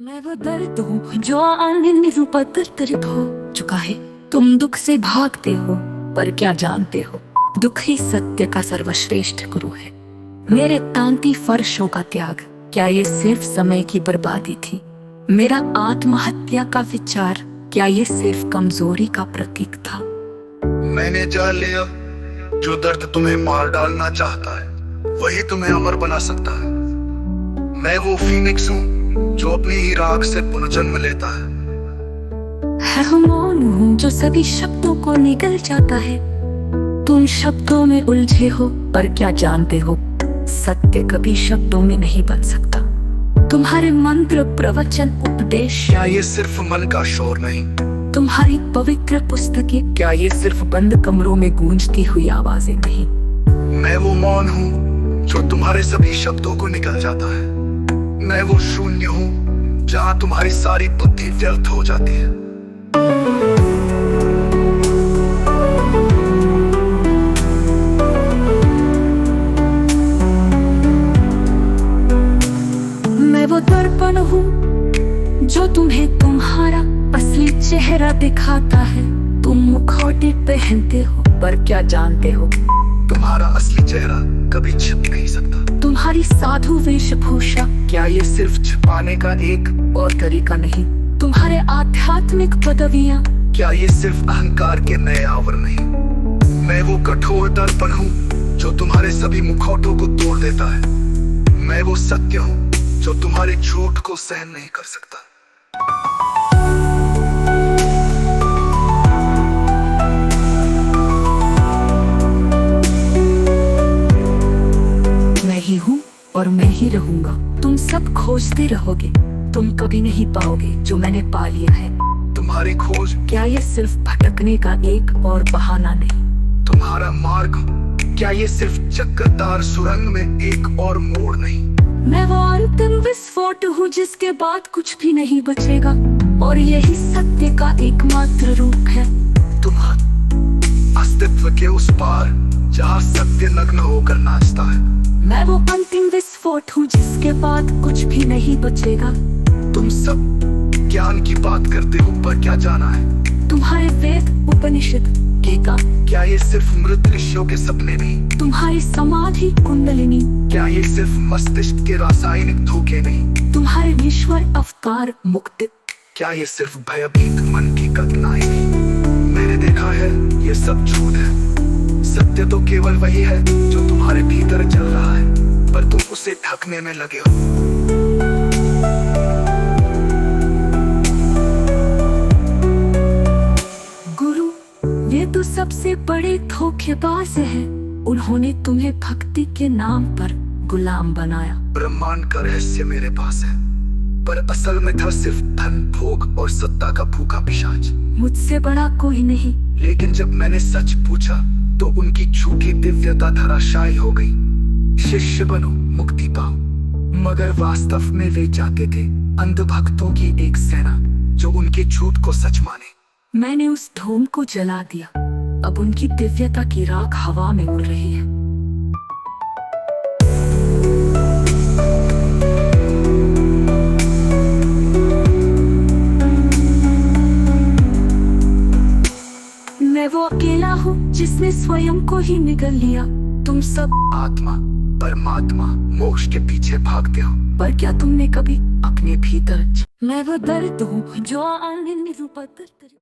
मैं वो दर्द हूँ जो अनिर्वचनीय हो चुका है। तुम दुख से भागते हो पर क्या जानते हो, दुख ही सत्य का सर्वश्रेष्ठ गुरु है। मेरे तांती फर्शों का त्याग, क्या ये सिर्फ समय की बर्बादी थी? मेरा आत्महत्या का विचार, क्या ये सिर्फ कमजोरी का प्रतीक था? मैंने जान लिया, जो दर्द तुम्हें मार डालना चाहता है वही तुम्हें अमर बना सकता है। मैं वो फीनिक्स हूँ जो अपनी ही राख से पुनर्जन्म लेता है। मौन हूँ जो सभी शब्दों को निगल जाता है। तुम शब्दों में उलझे हो पर क्या जानते हो, सत्य कभी शब्दों में नहीं बन सकता। तुम्हारे मंत्र, प्रवचन, उपदेश, क्या ये सिर्फ मन का शोर नहीं? तुम्हारी पवित्र पुस्तकें, क्या ये सिर्फ बंद कमरों में गूंजती हुई आवाजें नहीं? मैं वो मौन हूँ जो तुम्हारे सभी शब्दों को निकल जाता है। मैं वो शून्य हूँ जहाँ तुम्हारी सारी बुद्धि व्यर्थ हो जाती है। मैं वो दर्पण हूँ जो तुम्हें तुम्हारा असली चेहरा दिखाता है। तुम मुखौटे पहनते हो पर क्या जानते हो, तुम्हारा असली चेहरा कभी छिप नहीं सकता। तुम्हारी साधु वेशभूषा, क्या ये सिर्फ छिपाने का एक और तरीका नहीं? तुम्हारे आध्यात्मिक पदवियां, क्या ये सिर्फ अहंकार के नए आवर नहीं? मैं वो कठोर दर्पण हूँ जो तुम्हारे सभी मुखौटों को तोड़ देता है। मैं वो सत्य हूँ जो तुम्हारे झूठ को सहन नहीं कर सकता। मैं ही हूँ और मैं ही रहूंगा। तुम सब खोजते रहोगे, तुम कभी नहीं पाओगे जो मैंने पा लिया है। तुम्हारी खोज, क्या ये सिर्फ भटकने का एक और बहाना नहीं? तुम्हारा मार्ग, क्या ये सिर्फ चक्करदार सुरंग में एक और मोड़ नहीं? मैं वो अंतिम विस्फोट हूँ जिसके बाद कुछ भी नहीं बचेगा, और यही सत्य का एकमात्र रूप है। तुम अस्तित्व के उस पार जहाँ सत्य नग्न होकर नाचता है। मैं वो अंतिम विस्फोट हूँ जिसके बाद कुछ भी नहीं बचेगा। तुम सब ज्ञान की बात करते हो पर क्या जाना है? तुम्हारे वेद, उपनिषद, गीता, क्या ये सिर्फ मृत ऋषियों के सपने नहीं? तुम्हारी समाधि, कुंडलिनी, क्या ये सिर्फ मस्तिष्क के रासायनिक धोखे नहीं? तुम्हारे ईश्वर अवतार, मुक्ति, क्या ये सिर्फ भयभीत मन की कल्पनाएं नहीं? मैंने देखा है ये सब झूठ है। सत्य तो केवल वही है जो तुम्हारे भीतर चल रहा है, पर तुम उसे ढकने में लगे हो। गुरु, ये तो सबसे बड़े धोखेबाज है। उन्होंने तुम्हें भक्ति के नाम पर गुलाम बनाया। ब्रह्मांड का रहस्य मेरे पास है, पर असल में था सिर्फ धन, भोग और सत्ता का भूखा पिशाच। मुझसे बड़ा कोई नहीं। लेकिन जब मैंने सच पूछा तो उनकी झूठी दिव्यता धराशायी हो गई। शिष्य बनो, मुक्ति पाओ, मगर वास्तव में वे चाहते थे अंधभक्तों की एक सेना जो उनके झूठ को सच माने। मैंने उस धूम को जला दिया। अब उनकी दिव्यता की राख हवा में उड़ रही है। मैं वो अकेला हूँ जिसने स्वयं को ही निगल लिया। तुम सब आत्मा, परमात्मा, मोक्ष के पीछे भागते हो, पर क्या तुमने कभी अपने भीतर? मैं वो दर्द हूँ जो अनिर्वचनीय